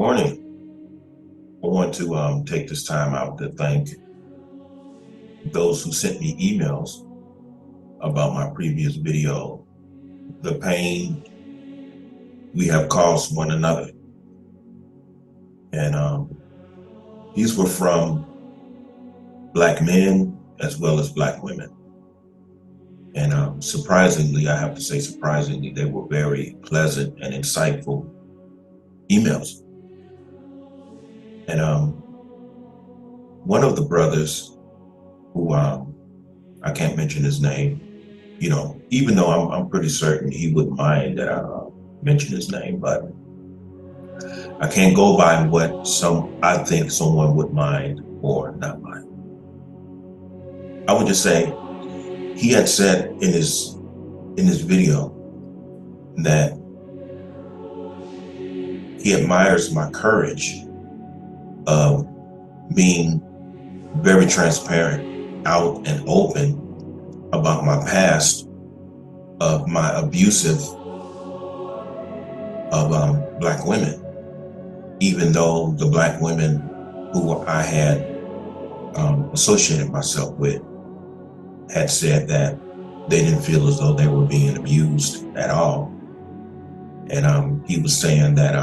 Morning. I want to take this time out to thank those who sent me emails about my previous video, the pain we have caused one another. And these were from Black men as well as Black women. And surprisingly, I have to say surprisingly, they were very pleasant and insightful emails. And one of the brothers who I can't mention his name, even though I'm pretty certain he wouldn't mind that I mention his name, but I can't go by what I think someone would mind or not mind. I would just say he had said in his video that he admires my courage of being very transparent, out and open about my past, of my abusive of Black women, even though the Black women who I had associated myself with had said that they didn't feel as though they were being abused at all. And he was saying that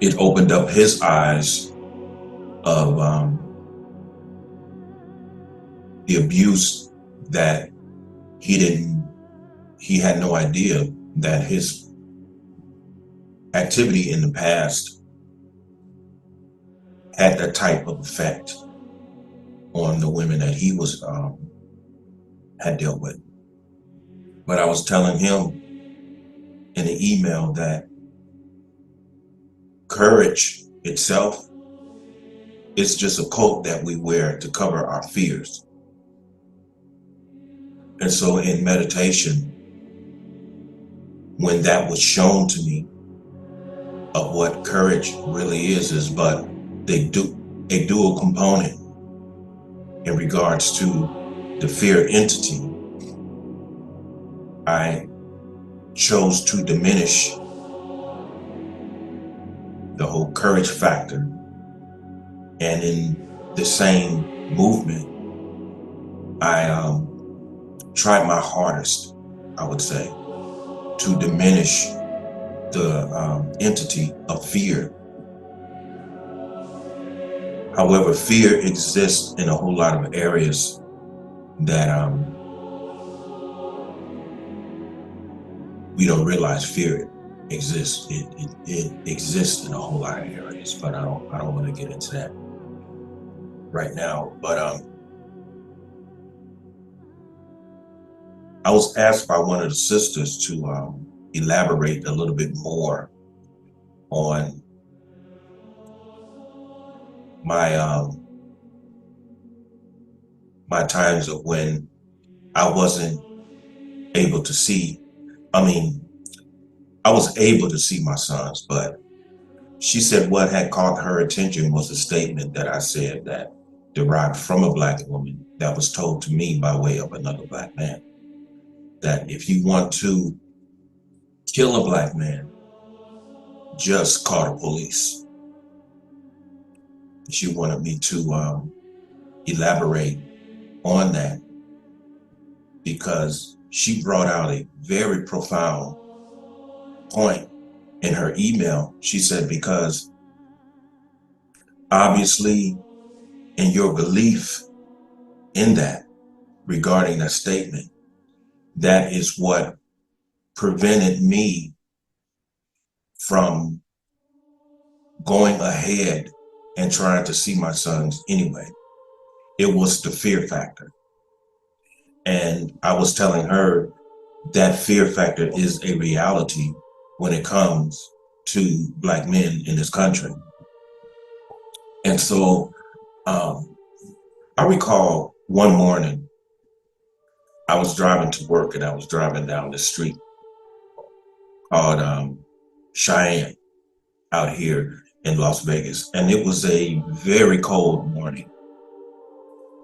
it opened up his eyes of the abuse that he had no idea that his activity in the past had that type of effect on the women that he was had dealt with. But I was telling him in the email that courage itself is just a coat that we wear to cover our fears. And so in meditation, when that was shown to me of what courage really is but a dual component in regards to the fear entity, I chose to diminish the whole courage factor. And in the same movement, I tried my hardest, I would say, to diminish the entity of fear. However, fear exists in a whole lot of areas that we don't realize fear exists. It exists in a whole lot of areas, but I don't want to get into that right now. But I was asked by one of the sisters to elaborate a little bit more on my times of when I wasn't able to see. I was able to see my sons, but she said what had caught her attention was a statement that I said that derived from a Black woman that was told to me by way of another Black man, that if you want to kill a Black man, just call the police. She wanted me to elaborate on that because she brought out a very profound point in her email. She said, because obviously in your belief in that regarding that statement, that is what prevented me from going ahead and trying to see my sons anyway. It was the fear factor. And I was telling her that fear factor is a reality when it comes to Black men in this country. And so I recall one morning I was driving to work and I was driving down the street called Cheyenne out here in Las Vegas. And it was a very cold morning.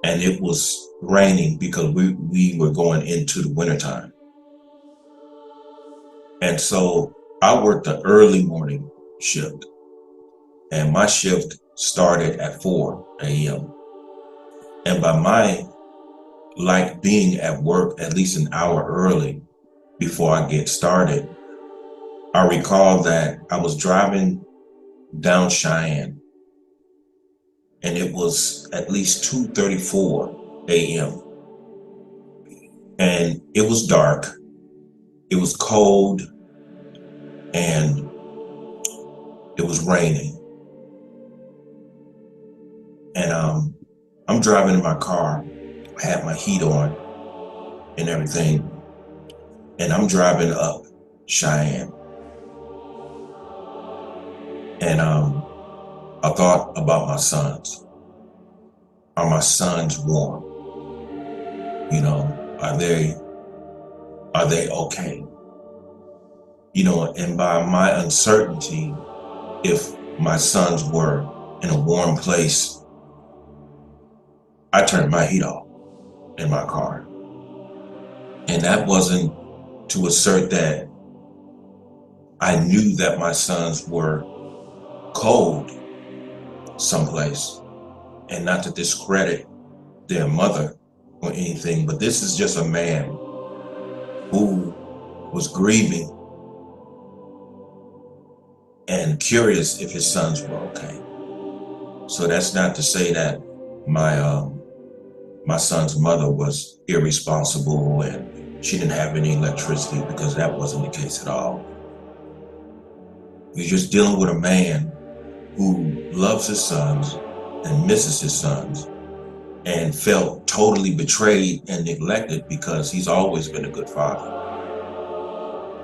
And it was raining because we were going into the wintertime. And so I worked the early morning shift. and my shift started at 4 a.m. And by my like being at work at least an hour early before I get started, I recall that I was driving down Cheyenne, and it was at least 2:34 a.m. and it was dark, it was cold, and it was raining. And I'm driving in my car, I had my heat on and everything, and I'm driving up Cheyenne. And I thought about my sons. Are my sons warm? You know, are they okay? You know, and by my uncertainty, if my sons were in a warm place, I turned my heat off in my car. And that wasn't to assert that I knew that my sons were cold someplace, and not to discredit their mother or anything, but this is just a man who was grieving and curious if his sons were okay. So that's not to say that my son's mother was irresponsible and she didn't have any electricity, because that wasn't the case at all. You're just dealing with a man who loves his sons and misses his sons and felt totally betrayed and neglected because he's always been a good father.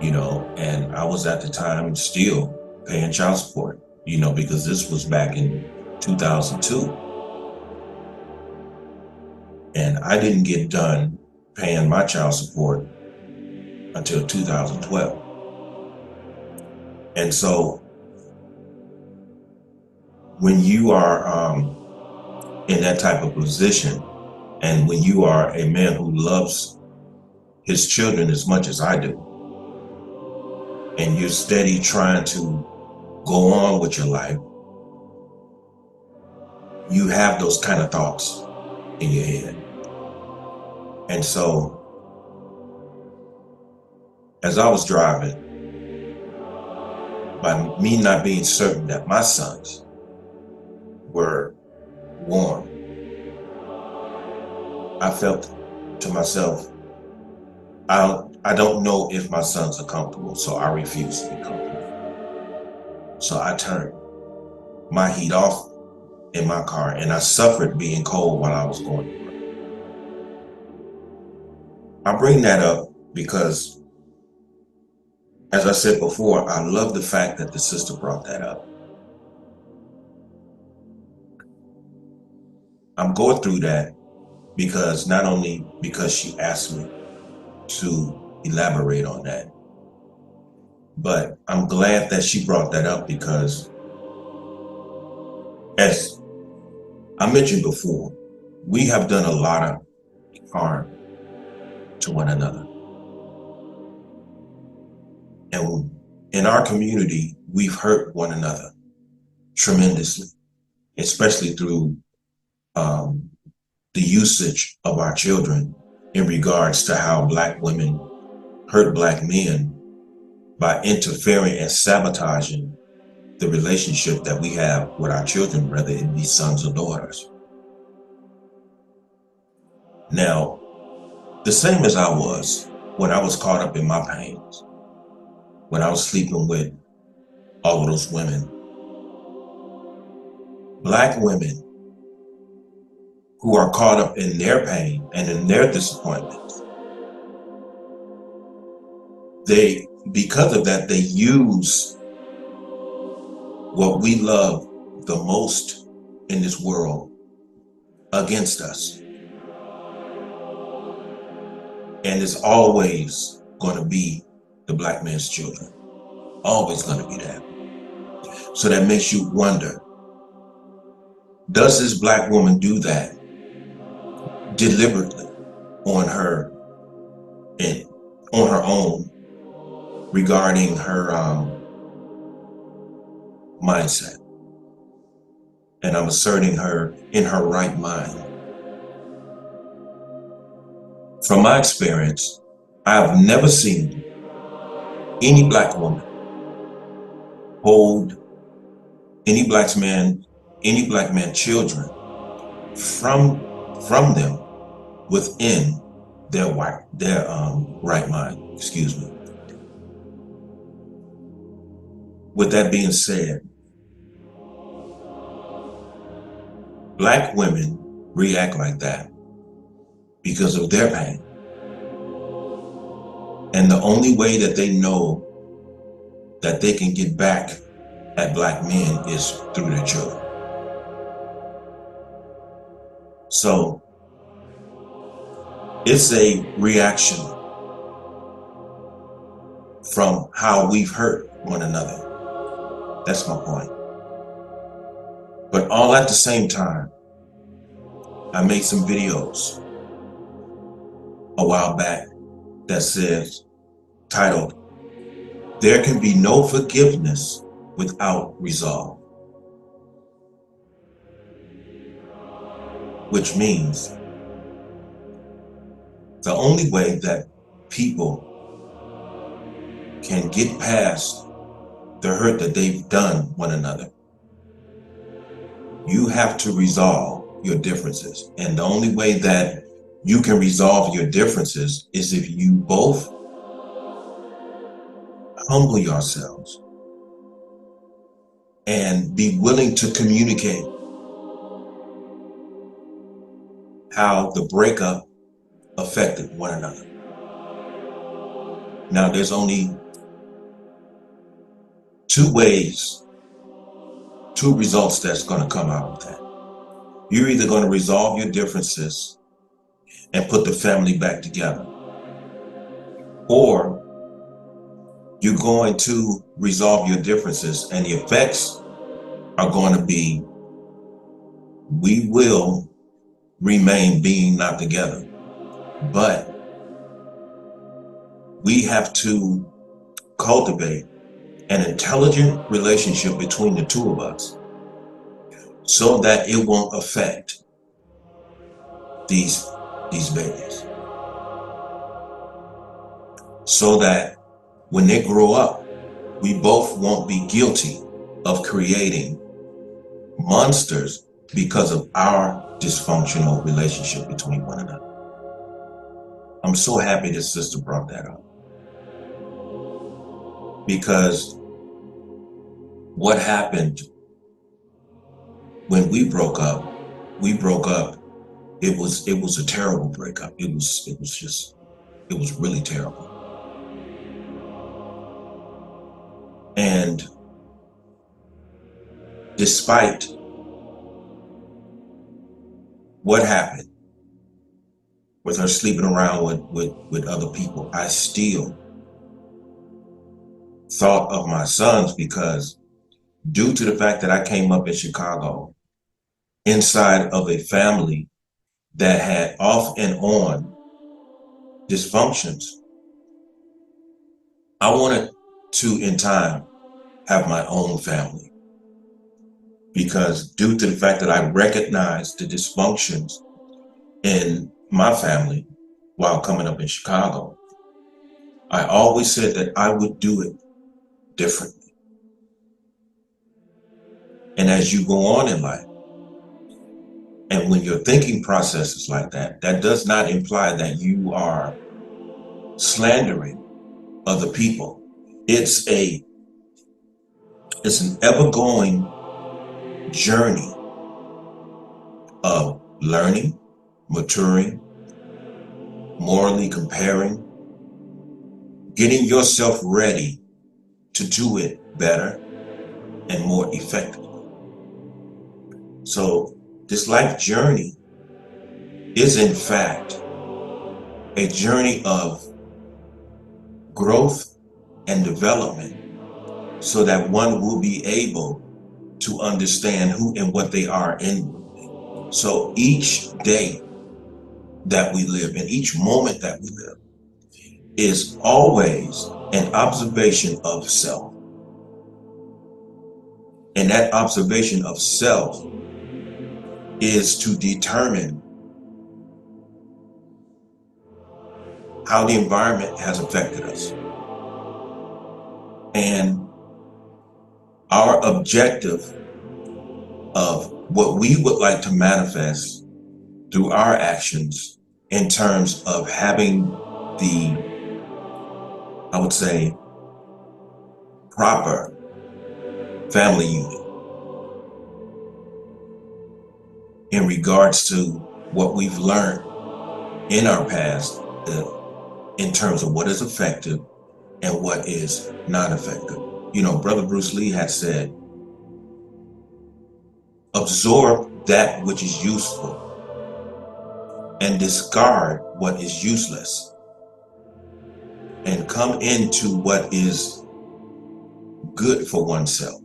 You know, and I was at the time still paying child support, you know, because this was back in 2002. And I didn't get done paying my child support until 2012. And so when you are in that type of position, and when you are a man who loves his children as much as I do, and you're steady trying to go on with your life, you have those kind of thoughts in your head. And so as I was driving, by me not being certain that my sons were warm, I felt to myself, I don't know if my sons are comfortable, so I refuse to be comfortable. So I turned my heat off in my car, and I suffered being cold while I was going to work. I bring that up because, as I said before, I love the fact that the sister brought that up. I'm going through that because not only because she asked me to elaborate on that, but I'm glad that she brought that up because, as I mentioned before, we have done a lot of harm to one another. And in our community, we've hurt one another tremendously, especially through the usage of our children in regards to how Black women hurt Black men by interfering and sabotaging the relationship that we have with our children, whether it be sons or daughters. Now, the same as I was when I was caught up in my pains, when I was sleeping with all of those women, Black women who are caught up in their pain and in their disappointments, because of that, they use what we love the most in this world against us. And it's always going to be the Black man's children. Always going to be that. So that makes you wonder, does this Black woman do that deliberately on her and on her own regarding her mindset? and I'm asserting her in her right mind. From my experience, I've never seen any black woman hold any black man children from them within their right mind. Excuse me. With that being said, black women react like that because of their pain. And the only way that they know that they can get back at black men is through their children. So it's a reaction from how we've hurt one another. That's my point. But all at the same time, I made some videos a while back that says, titled, "There can be no forgiveness without resolve." Which means the only way that people can get past the hurt that they've done one another, you have to resolve your differences. And the only way that you can resolve your differences is if you both humble yourselves and be willing to communicate how the breakup affected one another. Now, there's only two results that's going to come out of that. You're either going to resolve your differences and put the family back together, or you're going to resolve your differences and the effects are going to be, we will remain being not together, but we have to cultivate an intelligent relationship between the two of us so that it won't affect these babies. So that when they grow up, we both won't be guilty of creating monsters because of our dysfunctional relationship between one another. I'm so happy this sister brought that up, because what happened when we broke up, it was a terrible breakup. It was really terrible. And despite what happened with her sleeping around with other people, I still thought of my sons, because due to the fact that I came up in Chicago inside of a family that had off and on dysfunctions, I wanted to, in time, have my own family. Because due to the fact that I recognized the dysfunctions in my family while coming up in Chicago, I always said that I would do it differently. And as you go on in life, and when your thinking process is like that, that does not imply that you are slandering other people. It's an ever-going journey of learning, maturing, morally comparing, getting yourself ready to do it better and more effectively. So this life journey is, in fact, a journey of growth and development, so that one will be able to understand who and what they are inwardly. So each day that we live, and each moment that we live, is always an observation of self. And that observation of self is to determine how the environment has affected us. And our objective of what we would like to manifest through our actions in terms of having the, I would say, proper family unit in regards to what we've learned in our past in terms of what is effective and what is not effective. You know, Brother Bruce Lee had said, absorb that which is useful and discard what is useless, and come into what is good for oneself.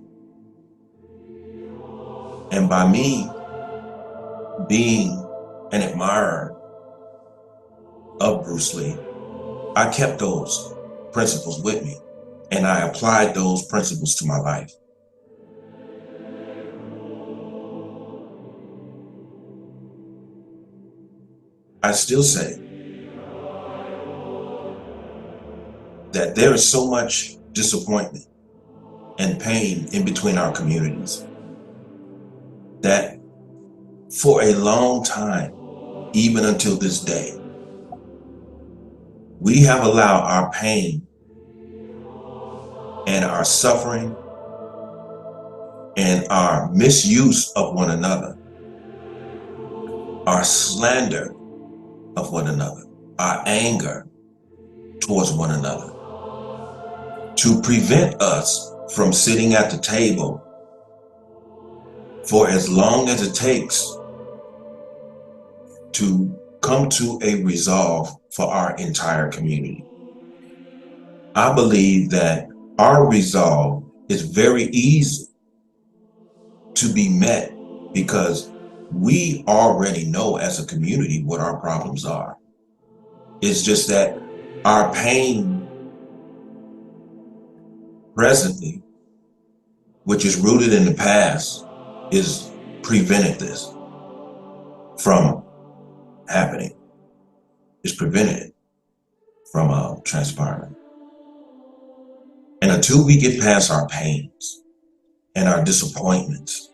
And by me being an admirer of Bruce Lee, I kept those principles with me, and I applied those principles to my life. I still say that there is so much disappointment and pain in between our communities that for a long time, even until this day, we have allowed our pain and our suffering and our misuse of one another, our slander of one another, our anger towards one another, to prevent us from sitting at the table for as long as it takes to come to a resolve for our entire community. I believe that our resolve is very easy to be met because we already know as a community what our problems are. It's just that our pain presently, which is rooted in the past, is prevented this from happening. It's prevented it from transpiring. And until we get past our pains and our disappointments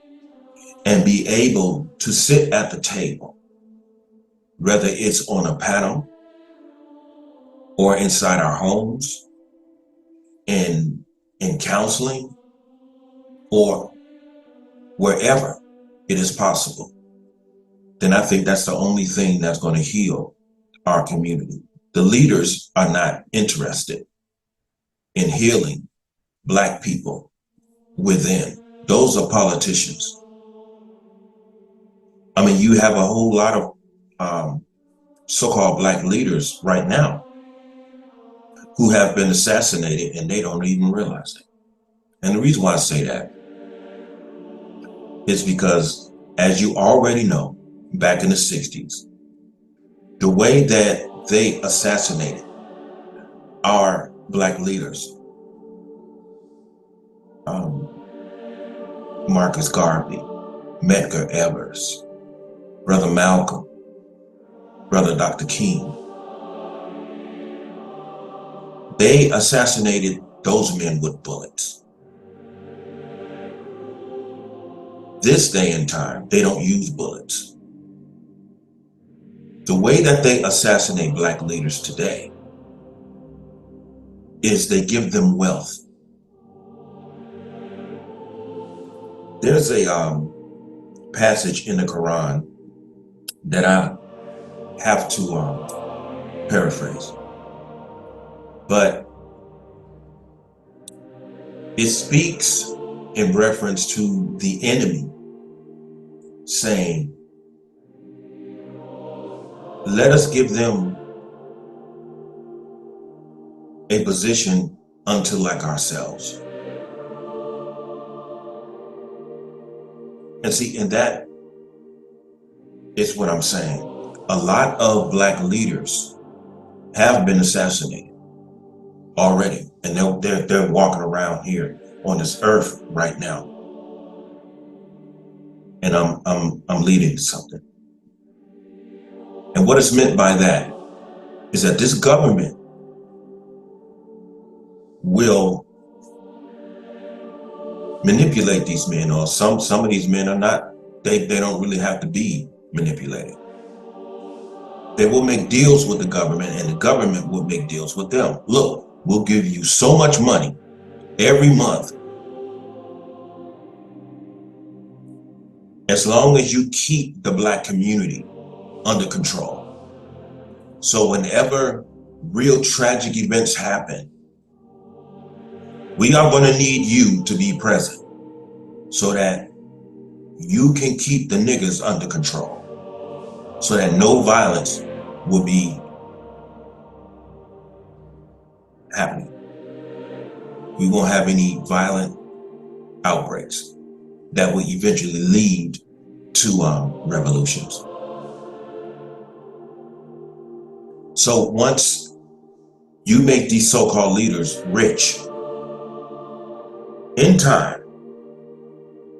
and be able to sit at the table, whether it's on a panel or inside our homes, in counseling, or wherever it is possible, then I think that's the only thing that's going to heal our community. The leaders are not interested in healing Black people within. Those are politicians. I mean, you have a whole lot of so-called Black leaders right now who have been assassinated and they don't even realize it. And the reason why I say that is because, as you already know, back in the 60s, the way that they assassinated our Black leaders, Marcus Garvey, Medgar Evers, Brother Malcolm, Brother Dr. King, they assassinated those men with bullets. This day and time, they don't use bullets. The way that they assassinate Black leaders today is they give them wealth. There's a passage in the Quran that I have to paraphrase, but it speaks in reference to the enemy saying, let us give them a position unto like ourselves. And see, and that is what I'm saying. A lot of Black leaders have been assassinated already, and they're walking around here on this earth right now. and I'm leading to something. And what is meant by that is that this government will manipulate these men, or some of these men are not, they don't really have to be manipulated. They will make deals with the government, and the government will make deals with them. Look, we'll give you so much money every month as long as you keep the Black community under control. So whenever real tragic events happen, we are going to need you to be present so that you can keep the niggas under control, so that no violence will be happening. We won't have any violent outbreaks that will eventually lead to revolutions. So once you make these so-called leaders rich, in time,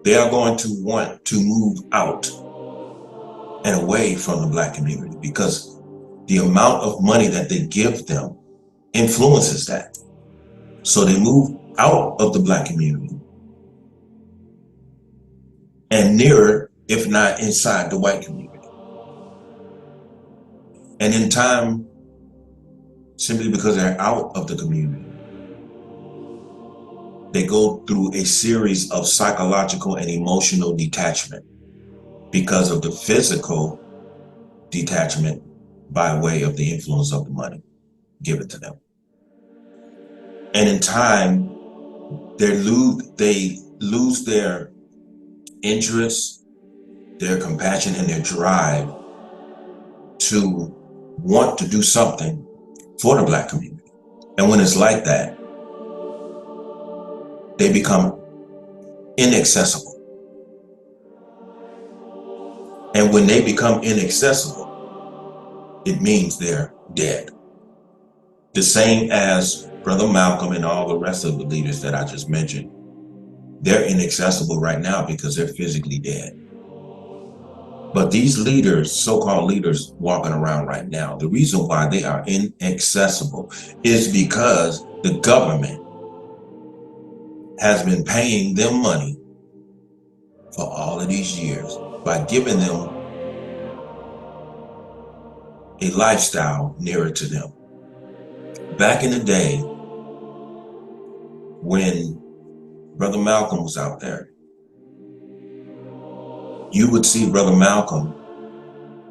they are going to want to move out and away from the Black community, because the amount of money that they give them influences that. So they move out of the Black community and nearer, if not inside, the white community. And in time, simply because they're out of the community, they go through a series of psychological and emotional detachment because of the physical detachment by way of the influence of the money given to them. And in time, they lose their interest, their compassion, and their drive to want to do something for the Black community. And when it's like that, they become inaccessible. And when they become inaccessible, it means they're dead. The same as Brother Malcolm and all the rest of the leaders that I just mentioned. They're inaccessible right now because they're physically dead. But these leaders, so-called leaders walking around right now, the reason why they are inaccessible is because the government has been paying them money for all of these years by giving them a lifestyle nearer to them. Back in the day, when Brother Malcolm was out there, you would see Brother Malcolm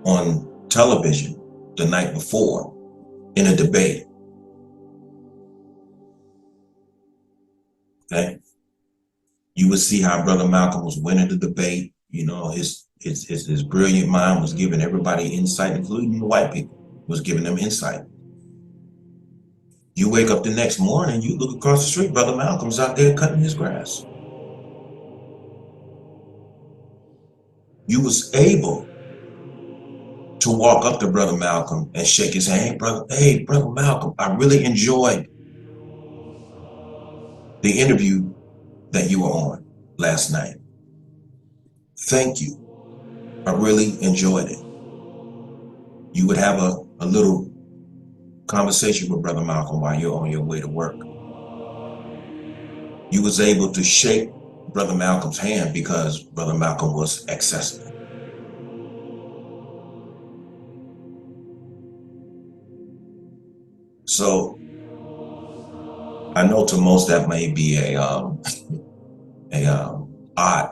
on television the night before in a debate. Okay? You would see how Brother Malcolm was winning the debate. You know, his brilliant mind was giving everybody insight, including the white people, was giving them insight. You wake up the next morning, you look across the street, Brother Malcolm's out there cutting his grass. You was able to walk up to Brother Malcolm and shake his hand. Hey, Brother Malcolm, I really enjoyed the interview that you were on last night. Thank you. I really enjoyed it. You would have a little conversation with Brother Malcolm while you're on your way to work. You was able to shake Brother Malcolm's hand because Brother Malcolm was accessible. So I know to most that may be a odd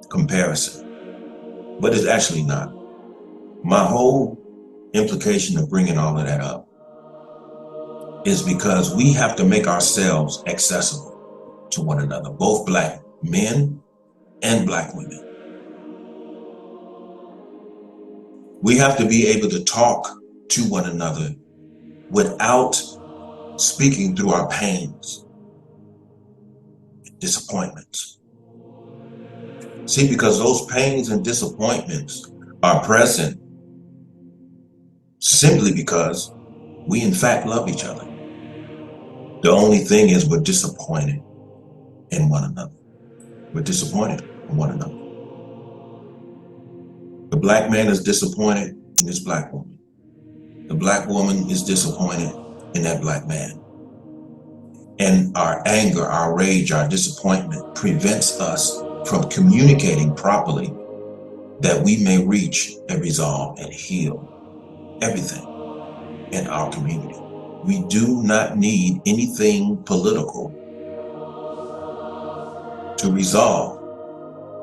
comparison, but it's actually not. My whole implication of bringing all of that up is because we have to make ourselves accessible to one another, both Black men and Black women. We have to be able to talk to one another without speaking through our pains, disappointments. See, because those pains and disappointments are present simply because we in fact love each other. The only thing is we're disappointed in one another. We're disappointed in one another. black man is disappointed in this black woman. The black woman is disappointed in that black man. And our anger, our rage, our disappointment prevents us from communicating properly that we may reach and resolve and heal everything in our community. We do not need anything political to resolve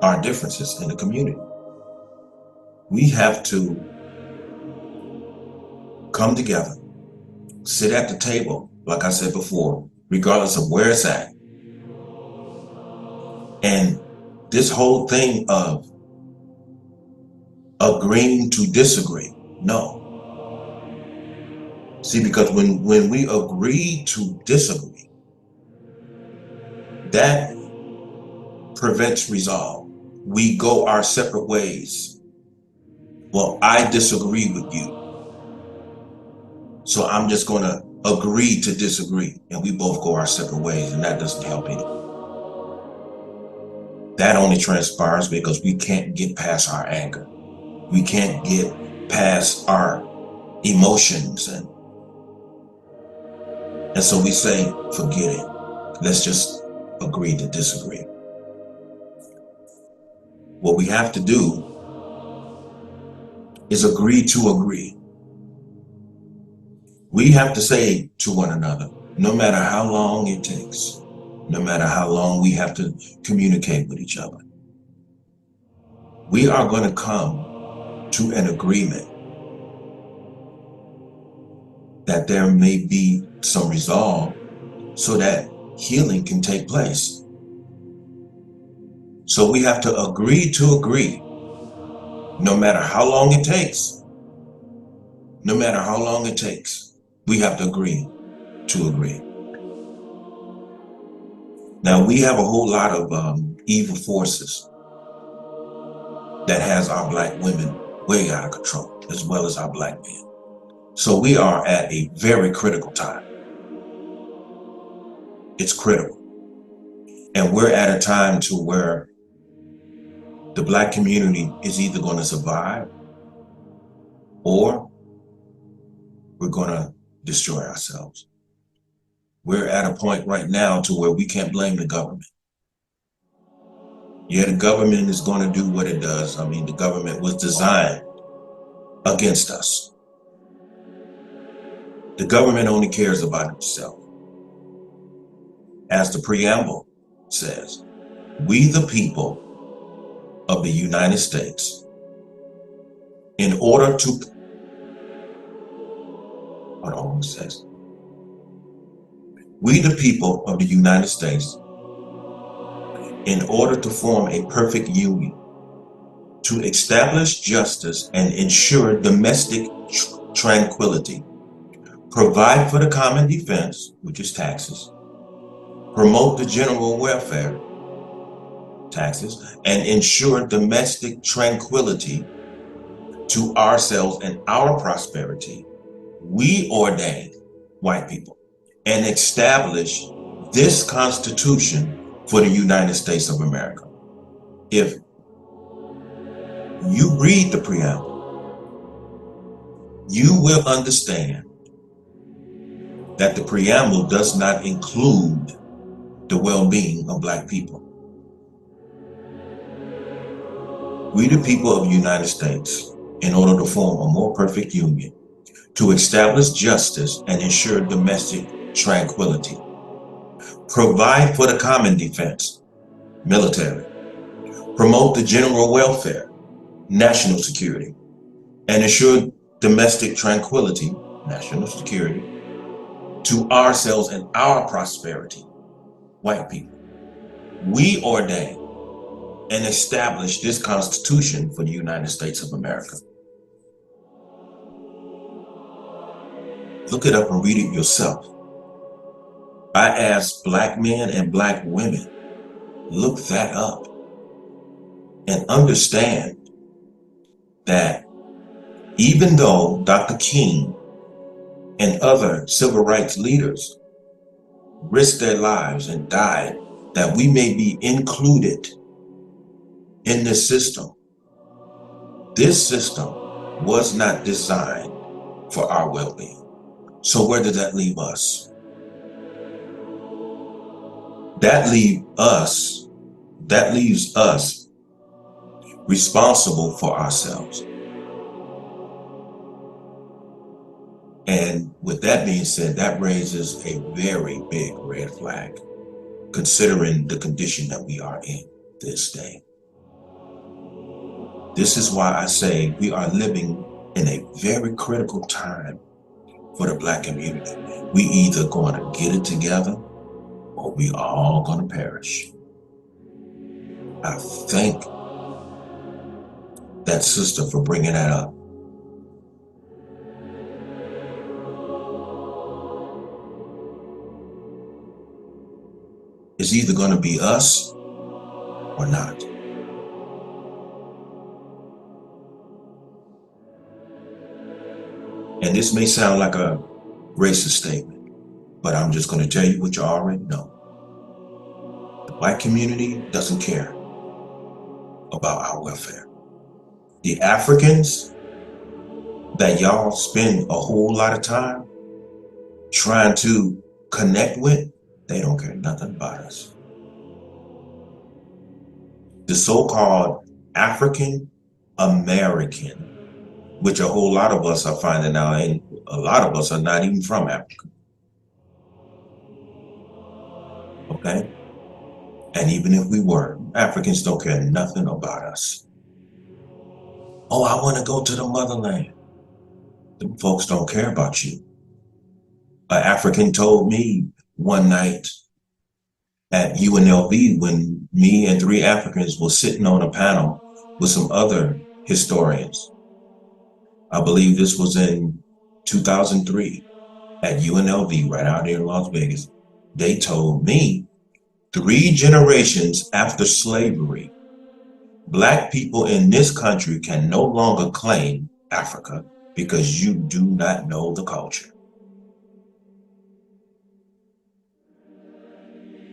our differences in the community. We have to come together, sit at the table, like I said before, regardless of where it's at. And this whole thing of agreeing to disagree, no. See, because when we agree to disagree, that prevents resolve. We go our separate ways. Well, I disagree with you, so I'm just going to agree to disagree, and we both go our separate ways, and that doesn't help anyone. That only transpires because we can't get past our anger. We can't get past our emotions, and so we say, forget it. Let's just agree to disagree. What we have to do is agree to agree. We have to say to one another, no matter how long it takes, no matter how long we have to communicate with each other, we are going to come to an agreement that there may be some resolve so that healing can take place. So we have to agree to agree, no matter how long it takes. No matter how long it takes, we have to agree to agree. Now, we have a whole lot of evil forces that has our black women way out of control, as well as our black men. So we are at a very critical time. It's critical. And we're at a time to where the black community is either going to survive or we're going to destroy ourselves. We're at a point right now to where we can't blame the government. Yeah, the government is going to do what it does. I mean, the government was designed against us. The government only cares about itself. As the preamble says, we the people of the United States, in order to, hold on, it says, we the people of the United States, in order to form a perfect union, to establish justice and ensure domestic tranquility, provide for the common defense, which is taxes, promote the general welfare, taxes, and ensure domestic tranquility to ourselves and our prosperity, we ordain, white people, and establish this Constitution for the United States of America. If you read the preamble, you will understand that the preamble does not include the well-being of black people. We the people of the United States, in order to form a more perfect union, to establish justice and ensure domestic tranquility, provide for the common defense, military, promote the general welfare, national security, and ensure domestic tranquility, national security, to ourselves and our prosperity, white people. We ordain and establish this Constitution for the United States of America. Look it up and read it yourself. I ask black men and black women, look that up and understand that even though Dr. King and other civil rights leaders risked their lives and died, that we may be included in this system, This system was not designed for our well-being. So where did that leave us? That leaves us responsible for ourselves. And with that being said, that raises a very big red flag, considering the condition that we are in this day. This is why I say we are living in a very critical time for the Black community. We either going to get it together or we all going to perish. I thank that sister for bringing that up. It's either going to be us or not. And this may sound like a racist statement, but I'm just going to tell you what you already know. The Black community doesn't care about our welfare. The Africans that y'all spend a whole lot of time trying to connect with, they don't care nothing about us. The so-called African American, which a whole lot of us are finding out, and a lot of us are not even from Africa. Okay? And even if we were, Africans don't care nothing about us. Oh, I want to go to the motherland. Them folks don't care about you. An African told me one night at UNLV when me and 3 Africans were sitting on a panel with some other historians. I believe this was in 2003 at UNLV right out here in Las Vegas. They told me 3 generations after slavery, Black people in this country can no longer claim Africa because you do not know the culture.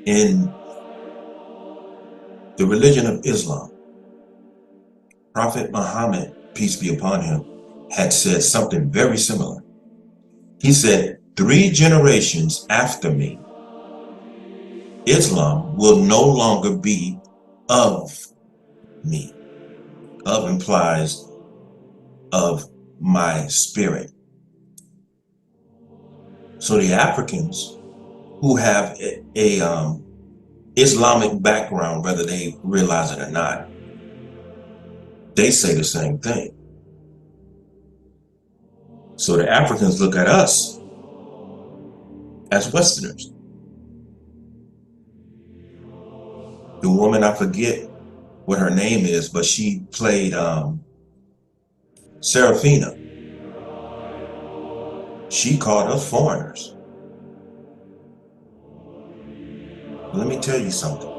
In the religion of Islam, Prophet Muhammad, peace be upon him, had said something very similar. He said, 3 generations after me, Islam will no longer be of me. Of implies of my spirit. So the Africans who have a Islamic background, whether they realize it or not, they say the same thing. So the Africans look at us as Westerners. The woman, I forget what her name is, but she played Serafina. She called us foreigners. Let me tell you something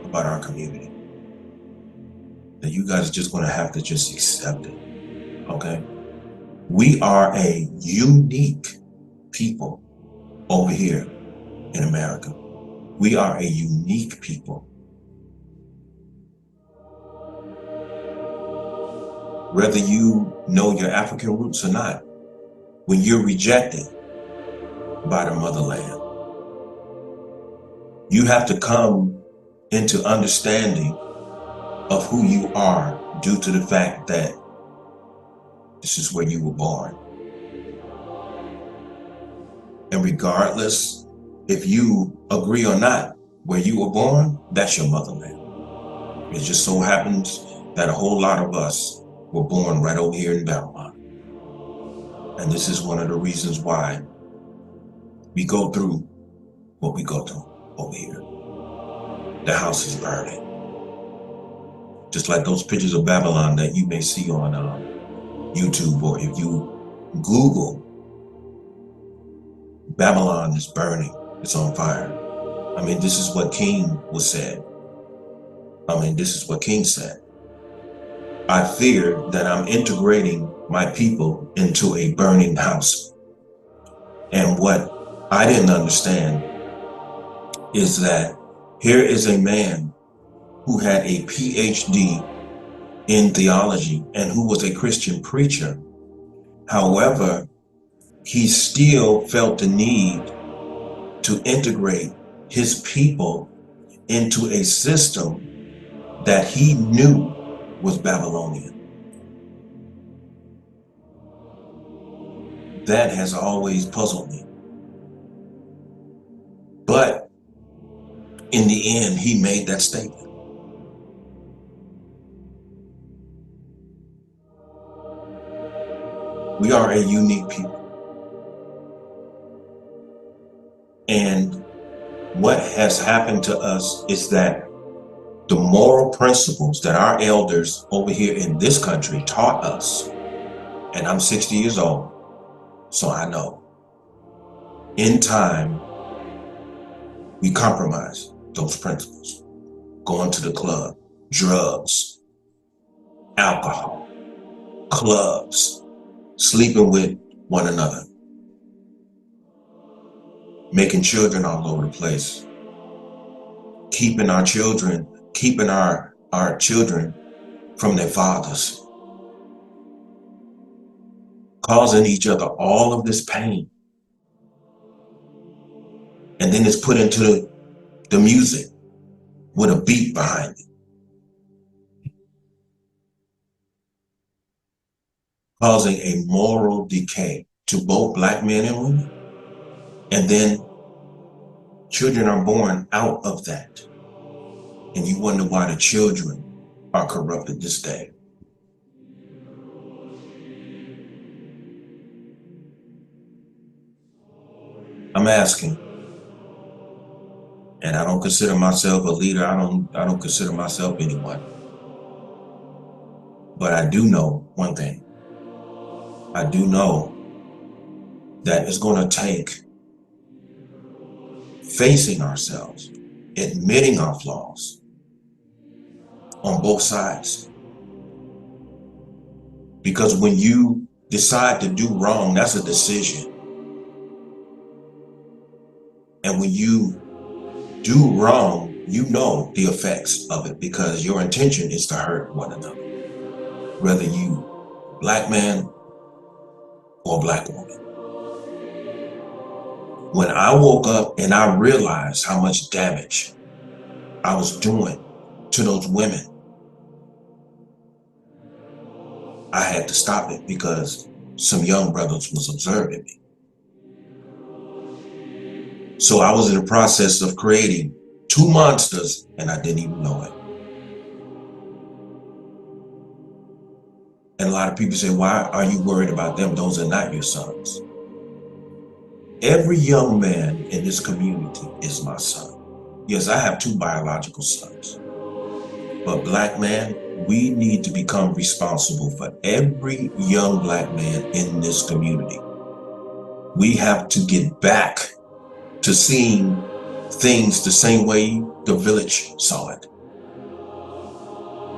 about our community that you guys are just going to have to just accept it, okay? We are a unique people over here in America. We are a unique people. Whether you know your African roots or not, when you're rejected by the motherland, you have to come into understanding of who you are due to the fact that this is where you were born. And regardless if you agree or not, where you were born, that's your motherland. It just so happens that a whole lot of us were born right over here in Babylon. And this is one of the reasons why we go through what we go through over here. The house is burning. Just like those pictures of Babylon that you may see on YouTube, or if you Google, Babylon is burning, it's on fire. I mean, this is what King was said. I mean, this is what King said. I fear that I'm integrating my people into a burning house. And what I didn't understand is that here is a man who had a PhD in theology and who was a Christian preacher. However, he still felt the need to integrate his people into a system that he knew was Babylonian. That has always puzzled me. But in the end, he made that statement. We are a unique people. And what has happened to us is that the moral principles that our elders over here in this country taught us, and I'm 60 years old, so I know, in time, we compromise those principles. Going to the club, drugs, alcohol, clubs, sleeping with one another, making children all over the place, keeping our children from their fathers, causing each other all of this pain. And then it's put into the music with a beat behind it, causing a moral decay to both Black men and women. And then children are born out of that. And you wonder why the children are corrupted this day. I'm asking, and I don't consider myself a leader. I don't consider myself anyone. But I do know one thing. I do know that it's going to take facing ourselves, admitting our flaws on both sides. Because when you decide to do wrong, that's a decision. And when you do wrong, you know the effects of it because your intention is to hurt one another, whether you Black man or Black woman. When I woke up and I realized how much damage I was doing to those women, I had to stop it because some young brothers was observing me. So I was in the process of creating two monsters and I didn't even know it. And a lot of people say, why are you worried about them? Those are not your sons. Every young man in this community is my son. Yes, I have two biological sons. But Black man, we need to become responsible for every young Black man in this community. We have to get back to seeing things the same way the village saw it.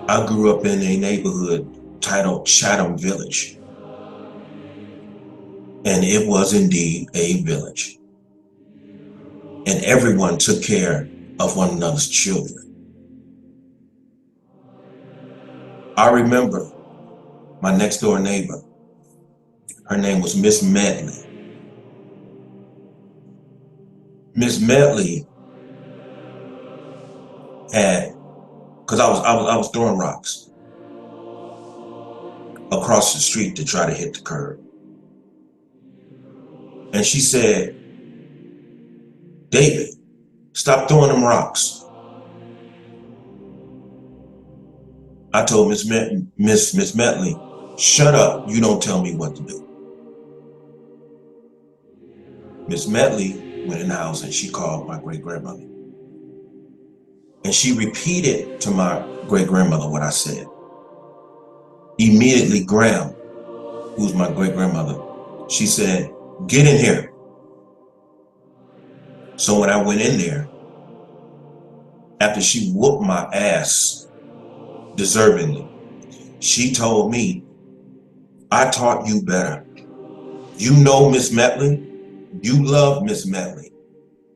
I grew up in a neighborhood titled Chatham Village. And it was indeed a village. And everyone took care of one another's children. I remember my next door neighbor, her name was Miss Medley. Miss Medley had, because I was throwing rocks across the street to try to hit the curb. And she said, David, stop throwing them rocks. I told Miss Medley, shut up, you don't tell me what to do. Miss Medley went in the house and she called my great-grandmother. And she repeated to my great-grandmother what I said. Immediately, Graham, who's my great-grandmother, she said, get in here. So when I went in there, after she whooped my ass deservingly, she told me, I taught you better. You know Miss Medley, you love Miss Medley.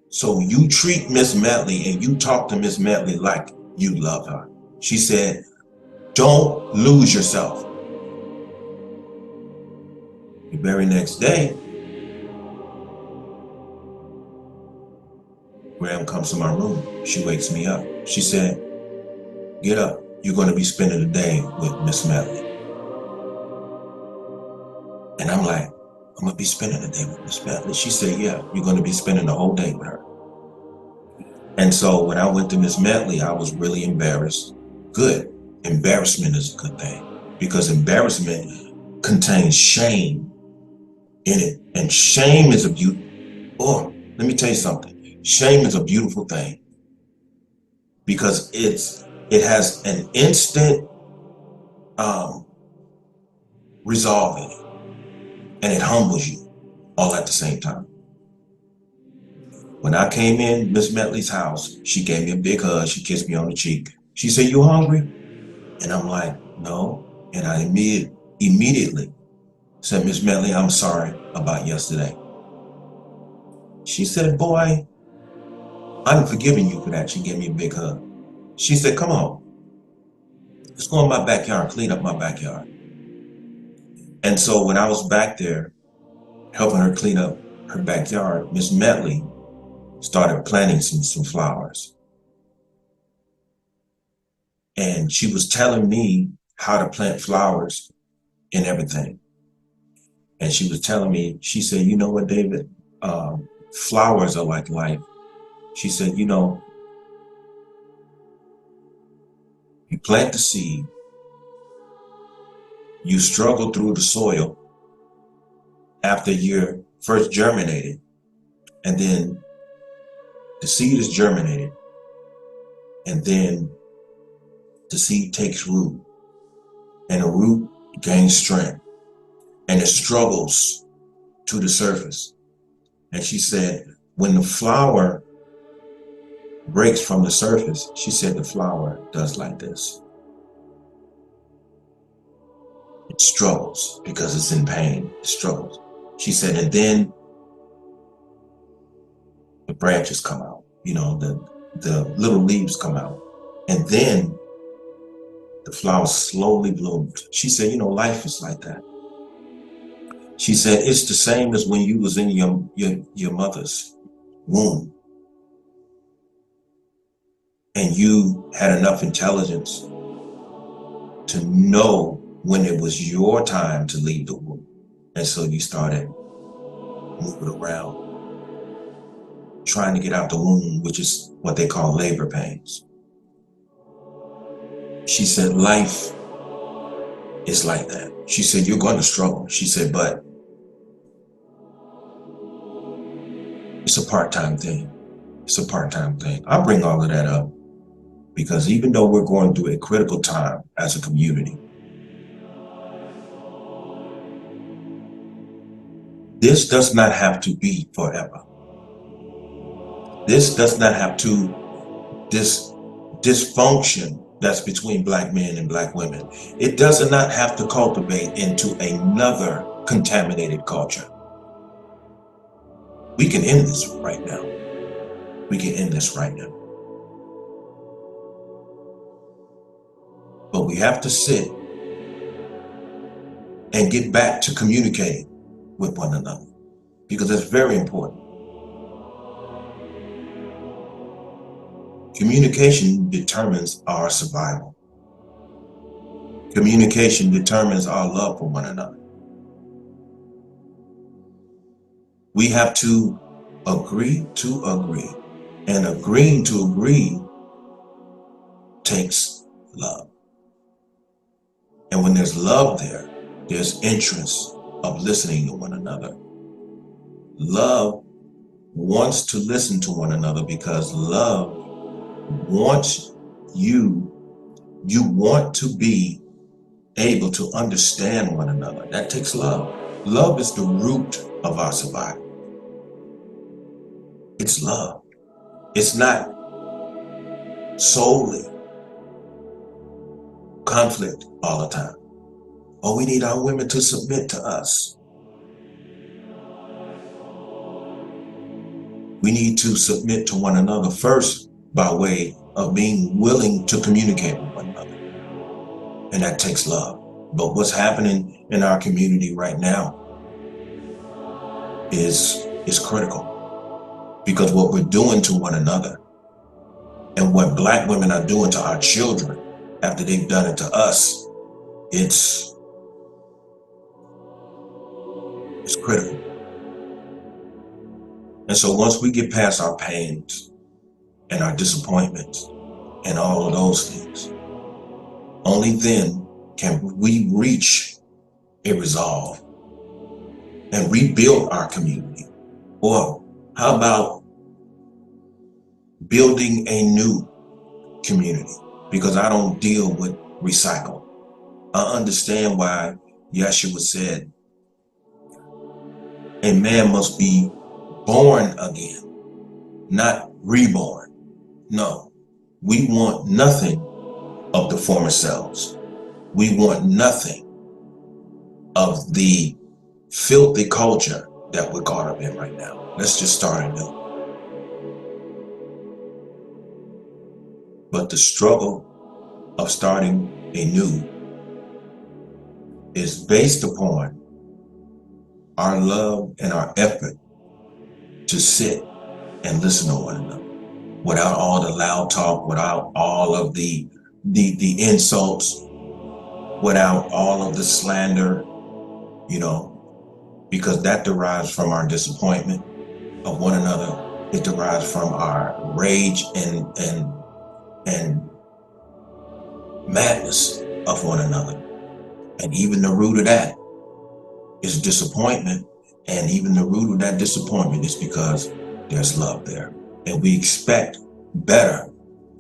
So you treat Miss Medley and you talk to Miss Medley like you love her. She said, Don't lose yourself. The very next day, Graham comes to my room. She wakes me up. She said, "Get up. You're going to be spending the day with Miss Medley." And I'm like, "I'm going to be spending the day with Miss Medley?" She said, "Yeah, you're going to be spending the whole day with her." And so when I went to Miss Medley, I was really embarrassed. Good. Embarrassment is a good thing, because embarrassment contains shame in it. And shame is a let me tell you something. Shame is a beautiful thing, because it has an instant um, resolve in it, and it humbles you all at the same time. When I came in Miss Medley's house, she gave me a big hug. She kissed me on the cheek. She said, "You hungry?" And I'm like, "No." And I immediately said, "Miss Medley, I'm sorry about yesterday." She said, "Boy, I'm forgiving you for that." She gave me a big hug. She said, "Come on, let's go in my backyard, clean up my backyard." And so when I was back there helping her clean up her backyard, Miss Medley started planting some flowers. And she was telling me how to plant flowers and everything. And she was telling me, she said, "You know what, David? Flowers are like life." She said, "You plant the seed, you struggle through the soil after you're first germinated, and then the seed is germinated, and then the seed takes root, and the root gains strength, and it struggles to the surface." And she said, when the flower breaks from the surface, she said the flower does like this. It struggles because it's in pain. It struggles. She said, and then the branches come out, the little leaves come out. And then the flower slowly blooms. She said, life is like that. She said, it's the same as when you was in your mother's womb, and you had enough intelligence to know when it was your time to leave the womb. And so you started moving around, trying to get out the womb, which is what they call labor pains. She said, life is like that. She said, you're going to struggle. She said, but it's a part-time thing. It's a part-time thing. I bring all of that up because even though we're going through a critical time as a community, this does not have to be forever. This does not have to, this dysfunction that's between Black men and Black women, it does not have to cultivate into another contaminated culture. We can end this right now. We can end this right now. But we have to sit and get back to communicating with one another, because it's very important. Communication determines our survival. Communication determines our love for one another. We have to agree to agree, and agreeing to agree takes love. And when there's love there, there's interest of listening to one another. Love wants to listen to one another because love wants you want to be able to understand one another. That takes love. Love is the root of our survival. It's love. It's not solely conflict all the time. Oh, we need our women to submit to us. We need to submit to one another first by way of being willing to communicate with one another. and that takes love. But what's happening in our community right now is critical, because what we're doing to one another and what Black women are doing to our children after they've done it to us, it's critical. And so once we get past our pains and our disappointments and all of those things, only then can we reach a resolve and rebuild our community. Or how about building a new community? Because I don't deal with recycle. I understand why Yeshua said a man must be born again, not reborn. No, we want nothing of the former selves. We want nothing of the filthy culture that we're caught up in right now. Let's just start anew. But the struggle of starting anew is based upon our love and our effort to sit and listen to one another without all the loud talk, without all of the insults, without all of the slander, because that derives from our disappointment of one another. It derives from our rage and madness of one another. And even the root of that is disappointment. And even the root of that disappointment is because there's love there. And we expect better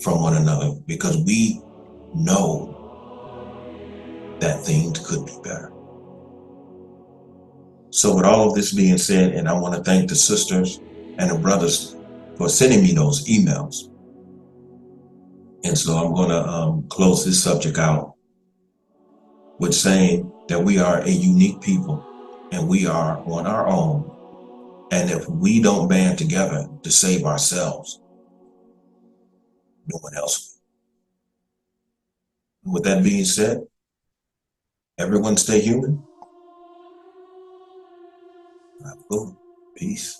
from one another because we know that things could be better. So with all of this being said, and I want to thank the sisters and the brothers for sending me those emails. And so I'm going to close this subject out with saying that we are a unique people and we are on our own. And if we don't band together to save ourselves, no one else will. With that being said, everyone stay human. Peace.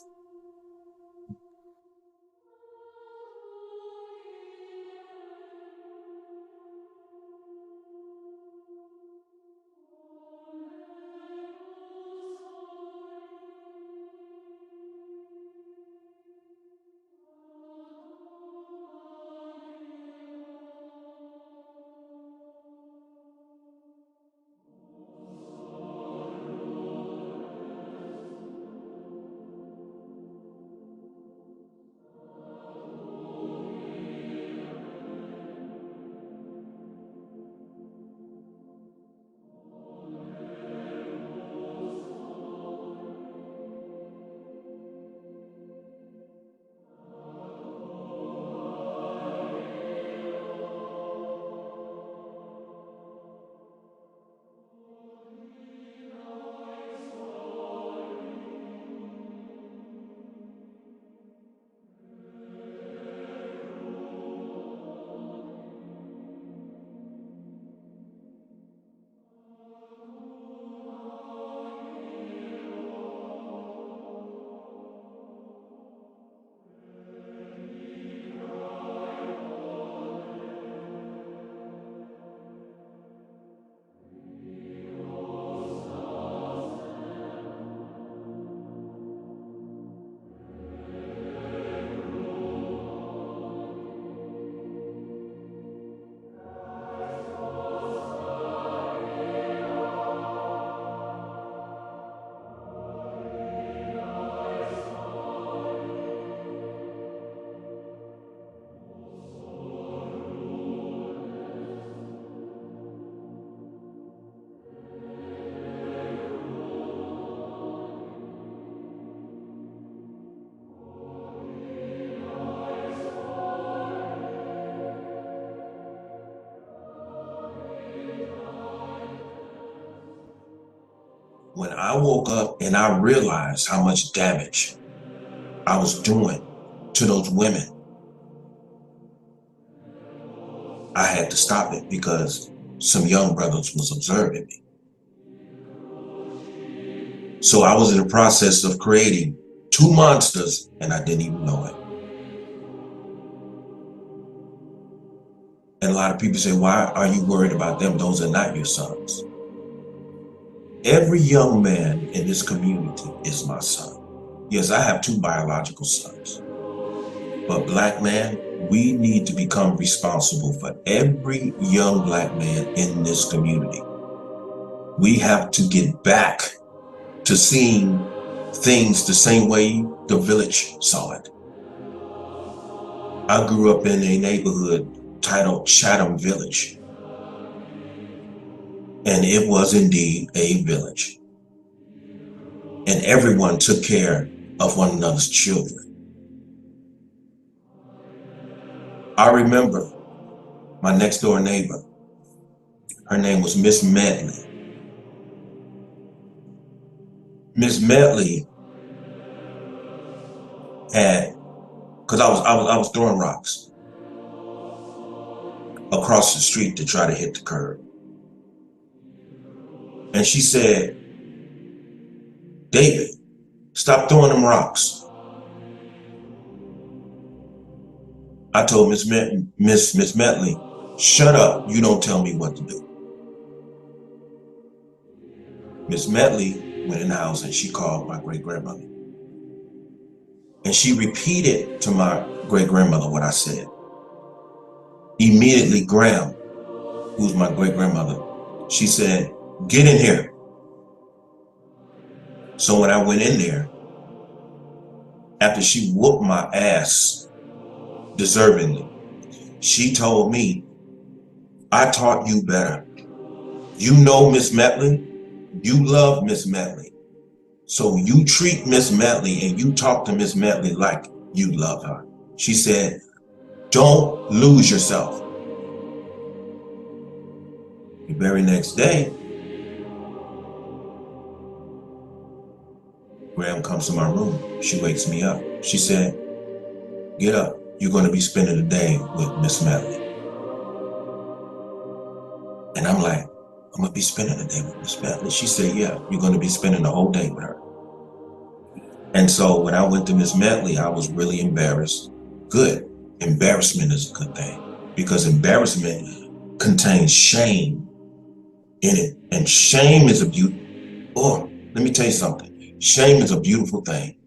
When I woke up and I realized how much damage I was doing to those women, I had to stop it because some young brothers was observing me. So I was in the process of creating two monsters and I didn't even know it. And a lot of people say, why are you worried about them? Those are not your sons. Every young man in this community is my son. Yes, I have two biological sons. But black man, we need to become responsible for every young black man in this community. We have to get back to seeing things the same way the village saw it. I grew up in a neighborhood titled Chatham Village. And it was indeed a village. And everyone took care of one another's children. I remember my next door neighbor, her name was Miss Medley. Miss Medley had, because I was throwing rocks across the street to try to hit the curb. And she said, David, stop throwing them rocks. I told Miss Medley, shut up, you don't tell me what to do. Miss Medley went in the house and she called my great-grandmother. And she repeated to my great-grandmother what I said. Immediately, Graham, who's my great-grandmother, she said, get in here. So when I went in there, after she whooped my ass deservingly, she told me, I taught you better. You know Miss Medley, you love Miss Medley. So you treat Miss Medley and you talk to Miss Medley like you love her. She said, don't lose yourself. The very next day, Graham comes to my room. She wakes me up. She said, get up. You're going to be spending the day with Miss Medley. And I'm like, I'm going to be spending the day with Miss Medley. She said, yeah, you're going to be spending the whole day with her. And so when I went to Miss Medley, I was really embarrassed. Good. Embarrassment is a good thing because embarrassment contains shame in it. And shame is a let me tell you something. Shame is a beautiful thing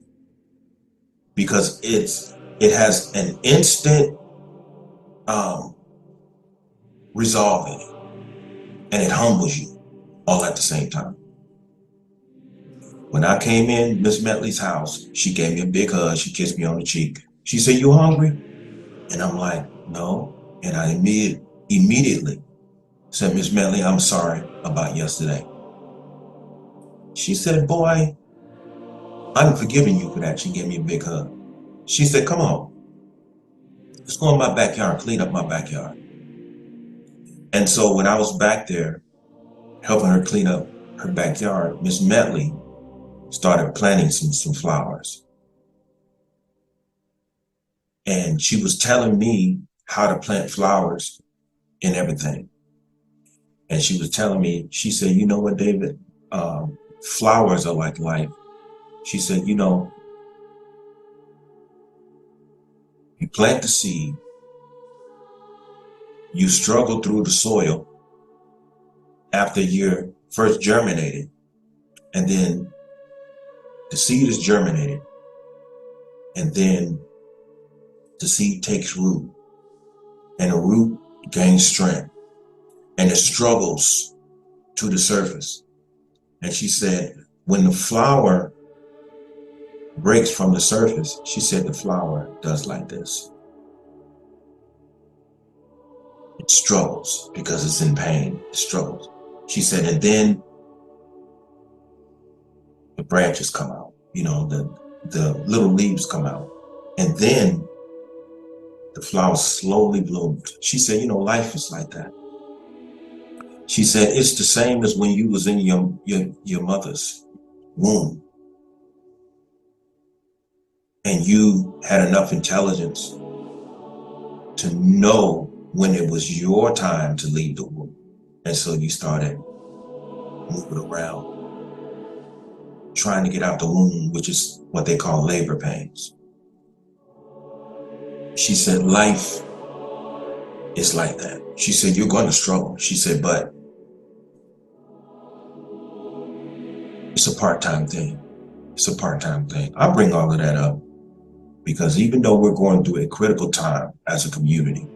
because it has an instant resolve in it, and it humbles you all at the same time. When I came in Miss Medley's house, she gave me a big hug. She kissed me on the cheek. She said, you hungry? And I'm like, no. And I immediately said, Miss Medley, I'm sorry about yesterday. She said, boy, I'm forgiving you for that. She gave me a big hug. She said, come on, let's go in my backyard, clean up my backyard. And so when I was back there helping her clean up her backyard, Miss Medley started planting some flowers. And she was telling me how to plant flowers and everything. And she was telling me, she said, you know what, David, flowers are like life. She said, you know, you plant the seed, you struggle through the soil after you're first germinated, and then the seed is germinated, and then the seed takes root, and the root gains strength, and it struggles to the surface. And she said, when the flower breaks from the surface, she said the flower does like this. It struggles because it's in pain, it struggles. She said, and then the branches come out, you know, the little leaves come out, and then the flower slowly blooms. She said, you know, life is like that. She said, it's the same as when you was in your mother's womb and you had enough intelligence to know when it was your time to leave the womb. And so you started moving around, trying to get out the womb, which is what they call labor pains. She said, life is like that. She said, you're going to struggle. She said, but it's a part-time thing. It's a part-time thing. I bring all of that up because even though we're going through a critical time as a community,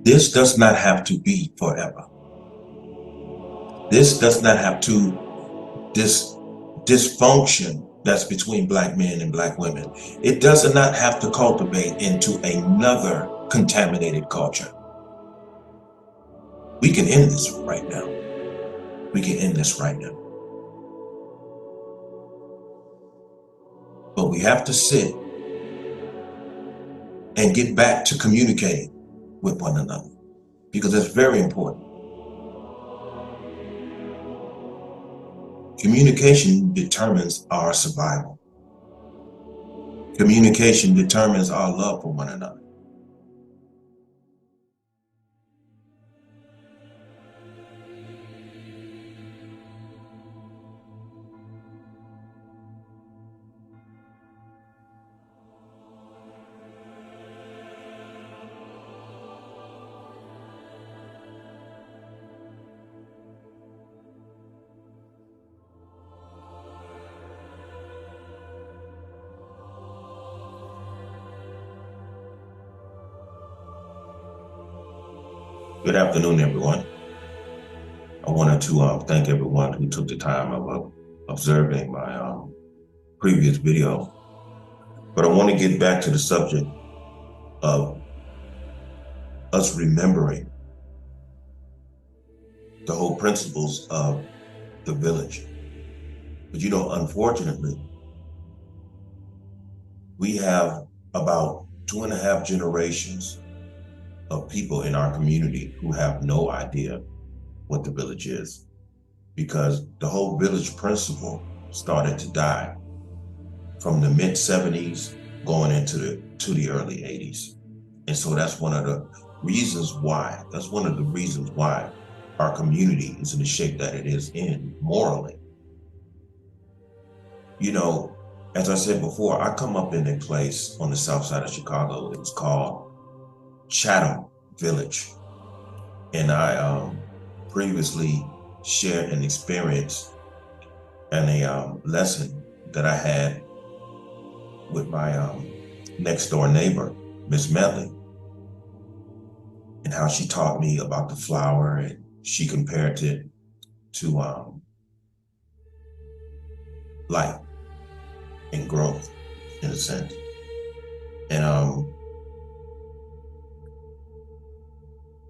this does not have to be forever. This does not have to, this dysfunction that's between Black men and Black women, it does not have to cultivate into another contaminated culture. We can end this right now. We can end this right now. But we have to sit and get back to communicating with one another because that's very important. Communication determines our survival. Communication determines our love for one another. Good afternoon, everyone. I wanted to thank everyone who took the time of observing my previous video. But I want to get back to the subject of us remembering the whole principles of the village. But you know, unfortunately, we have about 2.5 generations of people in our community who have no idea what the village is, because the whole village principle started to die from the mid-70s going into the early 80s. And so that's one of the reasons why, our community is in the shape that it is in morally. You know, as I said before, I come up in a place on the south side of Chicago. It was called Chatham Village. And I previously shared an experience and a lesson that I had with my next door neighbor, Miss Medley, and how she taught me about the flower, and she compared it to life and growth in a sense. And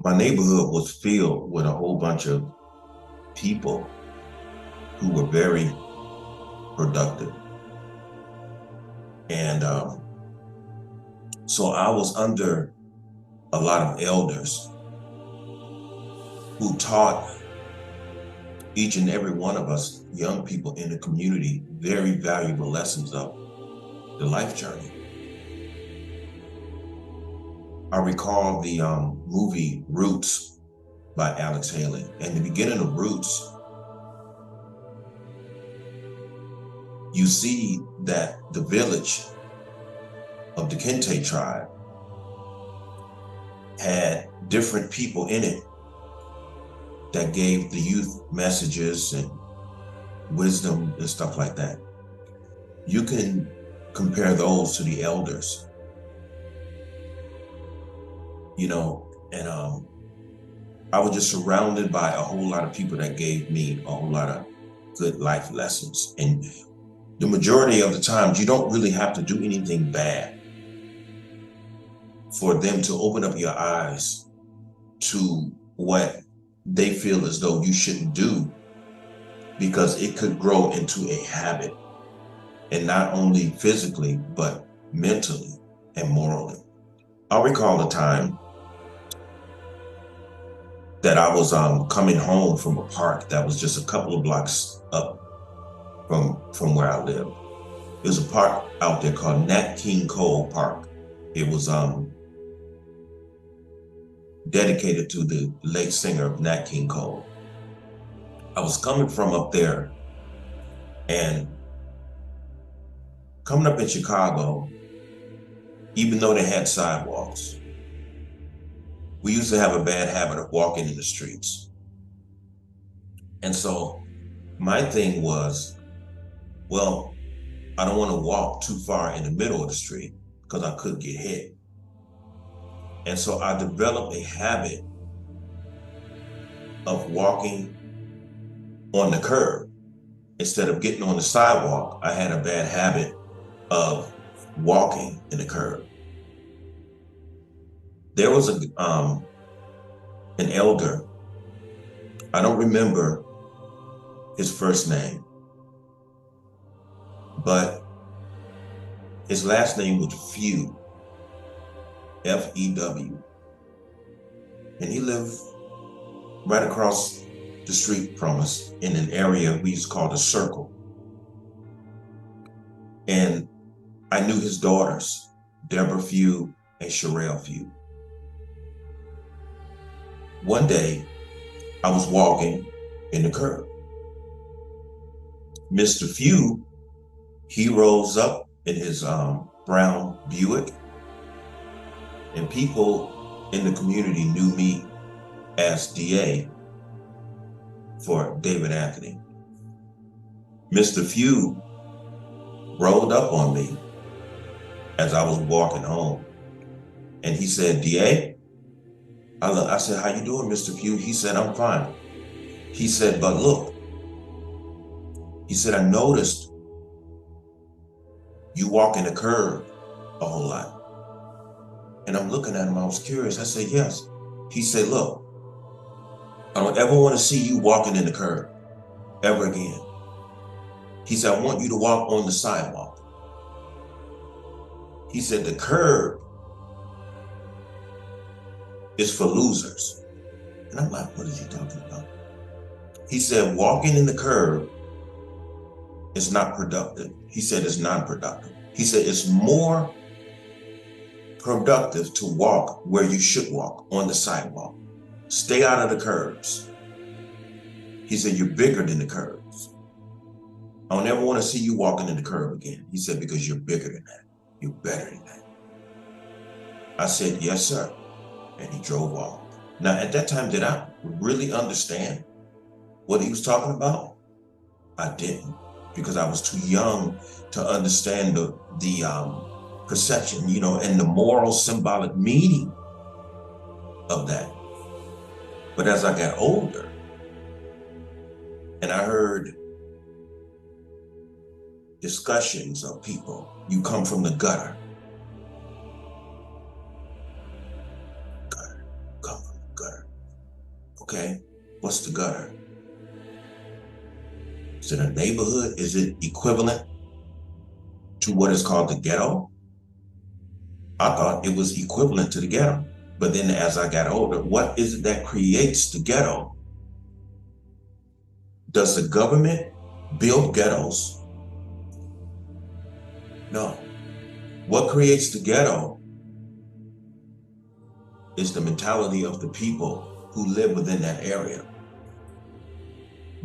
my neighborhood was filled with a whole bunch of people who were very productive. And so I was under a lot of elders who taught each and every one of us young people in the community very valuable lessons of the life journey. I recall the movie Roots by Alex Haley. In the beginning of Roots, you see that the village of the Kente tribe had different people in it that gave the youth messages and wisdom and stuff like that. You can compare those to the elders, you know, and I was just surrounded by a whole lot of people that gave me a whole lot of good life lessons. And the majority of the times, you don't really have to do anything bad for them to open up your eyes to what they feel as though you shouldn't do, because it could grow into a habit, and not only physically, but mentally and morally. I recall a time that I was coming home from a park that was just a couple of blocks up from where I lived. There's a park out there called Nat King Cole Park. It was dedicated to the late singer Nat King Cole. I was coming from up there, and coming up in Chicago, even though they had sidewalks, we used to have a bad habit of walking in the streets. And so my thing was, well, I don't want to walk too far in the middle of the street because I could get hit. And so I developed a habit of walking on the curb. Instead of getting on the sidewalk, I had a bad habit of walking in the curb. There was an elder. I don't remember his first name, but his last name was Few, F-E-W. And he lived right across the street from us in an area we used to call the Circle. And I knew his daughters, Deborah Few and Sherelle Few. One day, I was walking in the curb. Mr. Few, he rose up in his brown Buick, and people in the community knew me as DA for David Anthony. Mr. Few rolled up on me as I was walking home, and he said, DA? I said, how you doing, Mr. Few? He said, I'm fine. He said, but look, he said, I noticed you walk in the curb a whole lot. And I'm looking at him, I was curious. I said, yes. He said, look, I don't ever want to see you walking in the curb ever again. He said, I want you to walk on the sidewalk. He said, the curb is for losers. And I'm like, what is he talking about? He said, walking in the curb is not productive. He said, it's non-productive. He said, it's more productive to walk where you should walk, on the sidewalk. Stay out of the curbs. He said, you're bigger than the curbs. I don't ever want to see you walking in the curb again. He said, because you're bigger than that. You're better than that. I said, yes, sir. And he drove off. Now, at that time, did I really understand what he was talking about? I didn't, because I was too young to understand the perception, and the moral symbolic meaning of that. But as I got older, and I heard discussions of people, you come from the gutter. Come from the gutter. Okay, what's the gutter? Is it a neighborhood? Is it equivalent to what is called the ghetto? I thought it was equivalent to the ghetto. But then as I got older, what is it that creates the ghetto? Does the government build ghettos? No. What creates the ghetto is the mentality of the people who live within that area.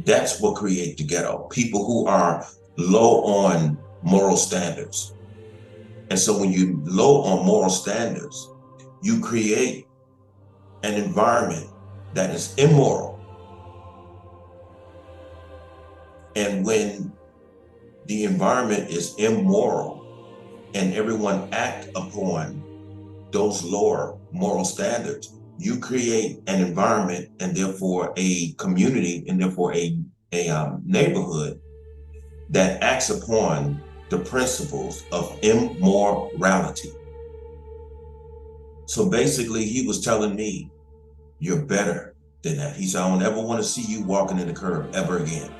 That's what creates the ghetto. People who are low on moral standards. And so when you're low on moral standards, you create an environment that is immoral. And when the environment is immoral and everyone act upon those lower moral standards, you create an environment and therefore a community and therefore a neighborhood that acts upon the principles of immorality. So basically he was telling me, you're better than that. He said, I don't ever want to see you walking in the curb ever again.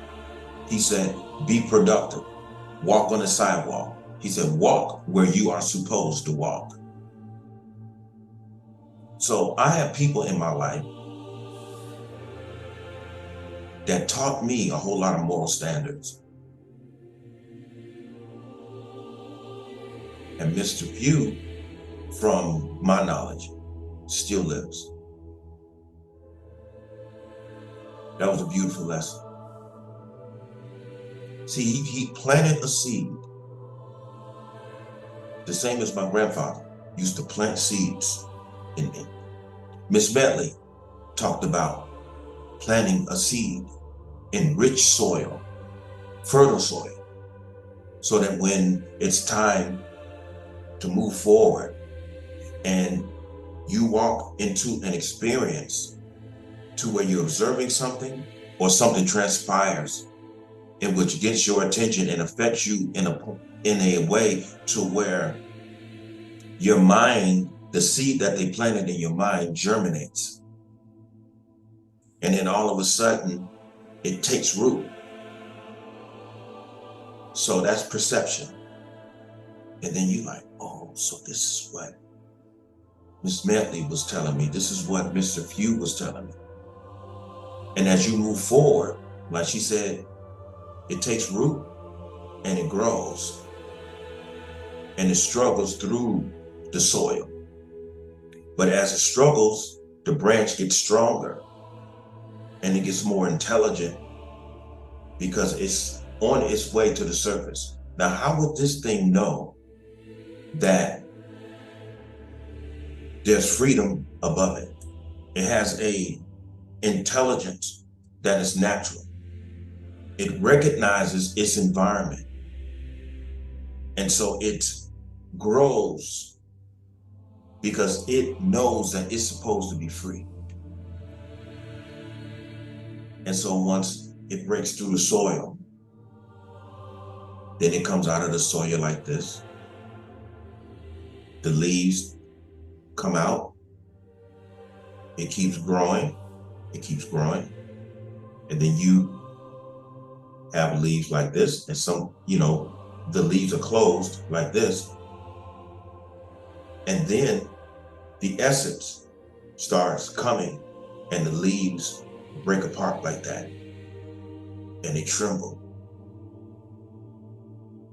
He said, be productive, walk on the sidewalk. He said, walk where you are supposed to walk. So I have people in my life that taught me a whole lot of moral standards. And Mr. Few, from my knowledge, still lives. That was a beautiful lesson. See, he planted a seed, the same as my grandfather used to plant seeds in me. Miss Bentley talked about planting a seed in rich soil, fertile soil, so that when it's time to move forward and you walk into an experience to where you're observing something or something transpires in which gets your attention and affects you in a way to where your mind, the seed that they planted in your mind, germinates. And then all of a sudden, it takes root. So that's perception. And then you like, oh, so this is what Miss Bentley was telling me. This is what Mr. Few was telling me. And as you move forward, like she said, it takes root and it grows and it struggles through the soil. But as it struggles, the branch gets stronger and it gets more intelligent because it's on its way to the surface. Now, how would this thing know that there's freedom above it? It has a intelligence that is natural. It recognizes its environment. And so it grows because it knows that it's supposed to be free. And so once it breaks through the soil, then it comes out of the soil like this. The leaves come out. It keeps growing. It keeps growing. And then you have leaves like this. And some, the leaves are closed like this. And then the essence starts coming and the leaves break apart like that. And they tremble.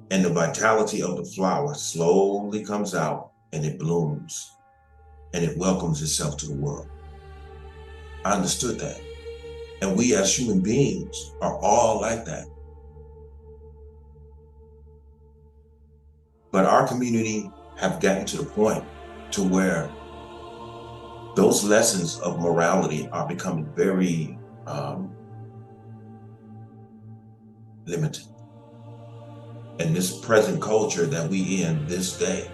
And the vitality of the flower slowly comes out and it blooms and it welcomes itself to the world. I understood that. And we as human beings are all like that. But our community have gotten to the point to where those lessons of morality are becoming very limited. And this present culture that we in this day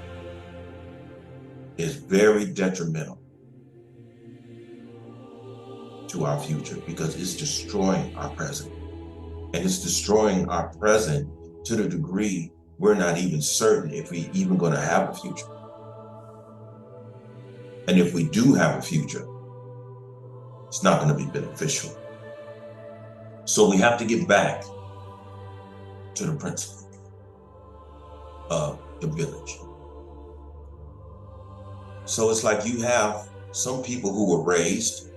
is very detrimental to our future because it's destroying our present. And it's destroying our present to the degree we're not even certain if we even going to have a future. And if we do have a future, it's not going to be beneficial. So we have to get back to the principle of the village. So it's like you have some people who were raised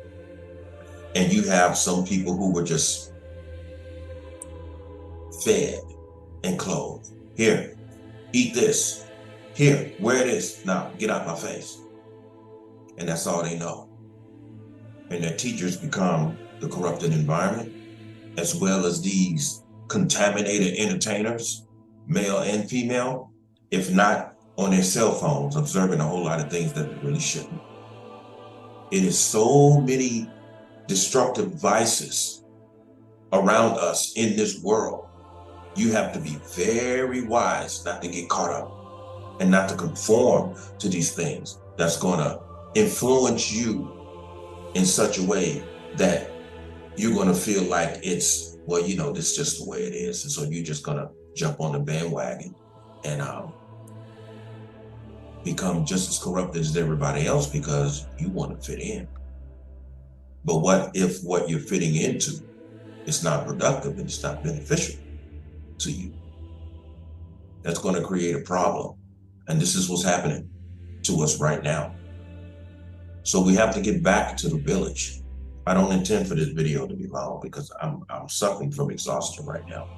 and you have some people who were just fed and clothed. Here, eat this. Here, wear this. Now, get out my face. And that's all they know. And their teachers become the corrupted environment, as well as these contaminated entertainers, male and female, if not on their cell phones, observing a whole lot of things that they really shouldn't. It is so many destructive vices around us in this world. You have to be very wise not to get caught up and not to conform to these things that's going to influence you in such a way that you're going to feel like it's, well, this is just the way it is. And so you're just going to jump on the bandwagon and become just as corrupted as everybody else because you want to fit in. But what if what you're fitting into is not productive and it's not beneficial to you? That's going to create a problem. And this is what's happening to us right now. So we have to get back to the village. I don't intend for this video to be long because I'm suffering from exhaustion right now.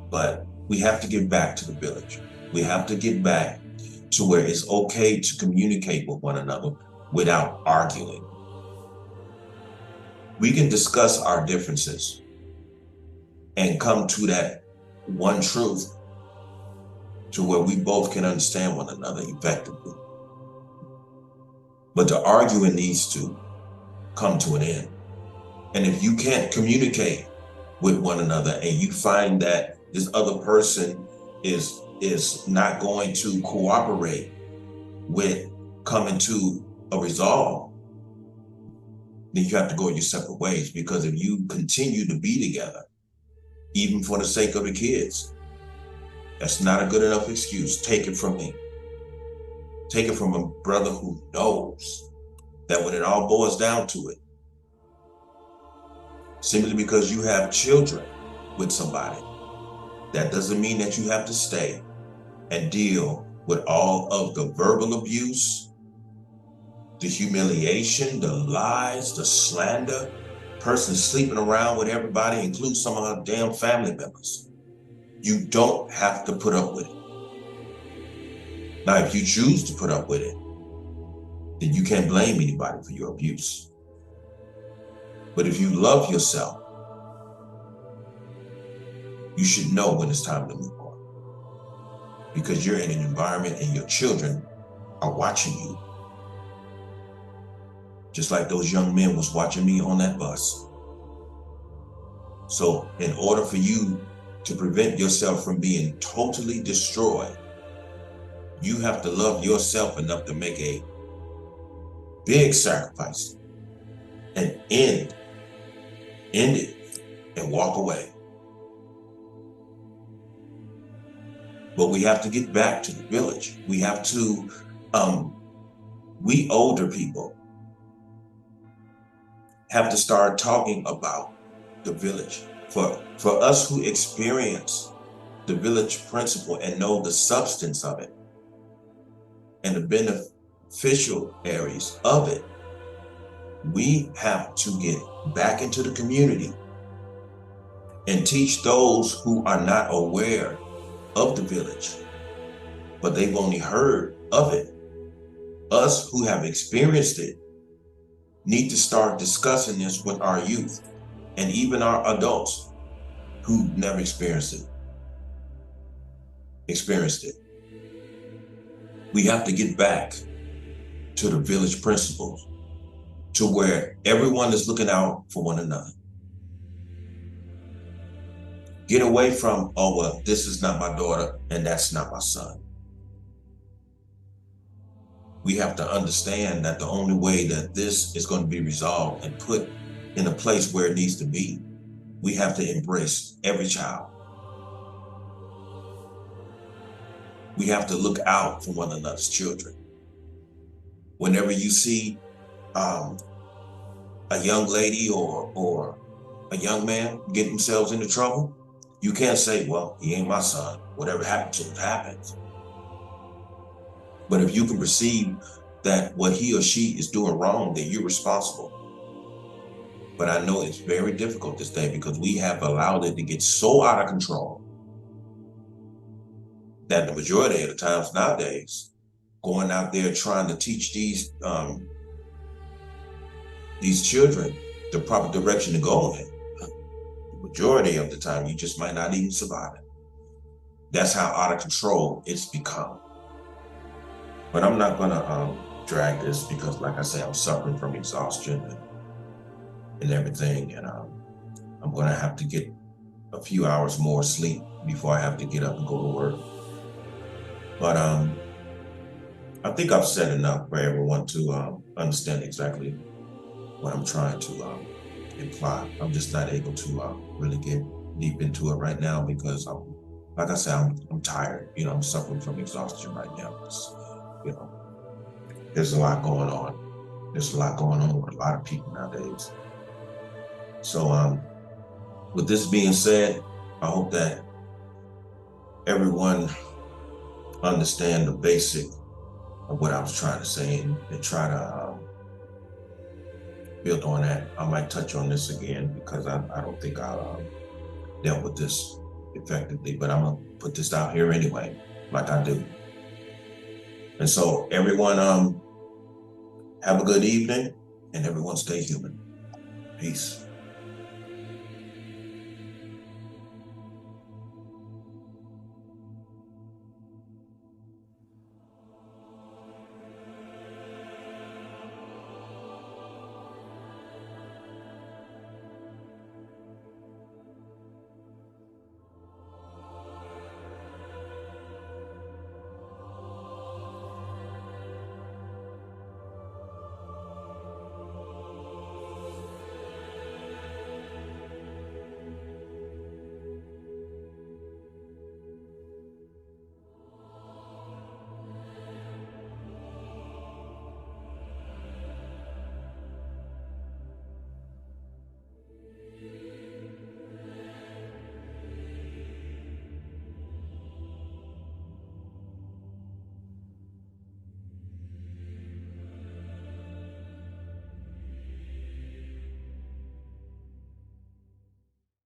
But we have to get back to the village. We have to get back to where it's okay to communicate with one another without arguing. We can discuss our differences and come to that one truth to where we both can understand one another effectively. But the arguing needs to come to an end. And if you can't communicate with one another and you find that this other person is not going to cooperate with coming to a resolve, then you have to go your separate ways. Because if you continue to be together, even for the sake of the kids, that's not a good enough excuse. Take it from me. Take it from a brother who knows that when it all boils down to it, simply because you have children with somebody, that doesn't mean that you have to stay and deal with all of the verbal abuse, the humiliation, the lies, the slander, person sleeping around with everybody, including some of her damn family members. You don't have to put up with it. Now, if you choose to put up with it, then you can't blame anybody for your abuse. But if you love yourself, you should know when it's time to move on. Because you're in an environment and your children are watching you. Just like those young men was watching me on that bus. So in order for you to prevent yourself from being totally destroyed, you have to love yourself enough to make a big sacrifice and end it and walk away. But we have to get back to the village. We have to, we older people have to start talking about the village. For us who experience the village principle and know the substance of it and the beneficial areas of it, we have to get back into the community and teach those who are not aware of the village, but they've only heard of it. Us who have experienced it need to start discussing this with our youth and even our adults who never experienced it. We have to get back to the village principles, to where everyone is looking out for one another. Get away from, oh, well, this is not my daughter and that's not my son. We have to understand that the only way that this is going to be resolved and put in a place where it needs to be, we have to embrace every child. We have to look out for one another's children. Whenever you see a young lady or a young man get themselves into trouble, you can't say, well, he ain't my son. Whatever happened to him happens. But if you can perceive that what he or she is doing wrong, then you're responsible. But I know it's very difficult this day because we have allowed it to get so out of control that the majority of the times nowadays, going out there trying to teach these children the proper direction to go in, the majority of the time, you just might not even survive it. That's how out of control it's become. But I'm not gonna drag this because, like I say, I'm suffering from exhaustion and everything, and I'm gonna have to get a few hours more sleep before I have to get up and go to work. But I think I've said enough for everyone to understand exactly what I'm trying to imply. I'm just not able to really get deep into it right now because like I said, I'm tired. You know, I'm suffering from exhaustion right now. You know, there's a lot going on. There's a lot going on with a lot of people nowadays. So with this being said, I hope that everyone understand the basic of what I was trying to say and try to build on that. I might touch on this again because I don't think I dealt with this effectively, but I'm gonna put this out here anyway, like I do. And so everyone have a good evening and everyone stay human. Peace.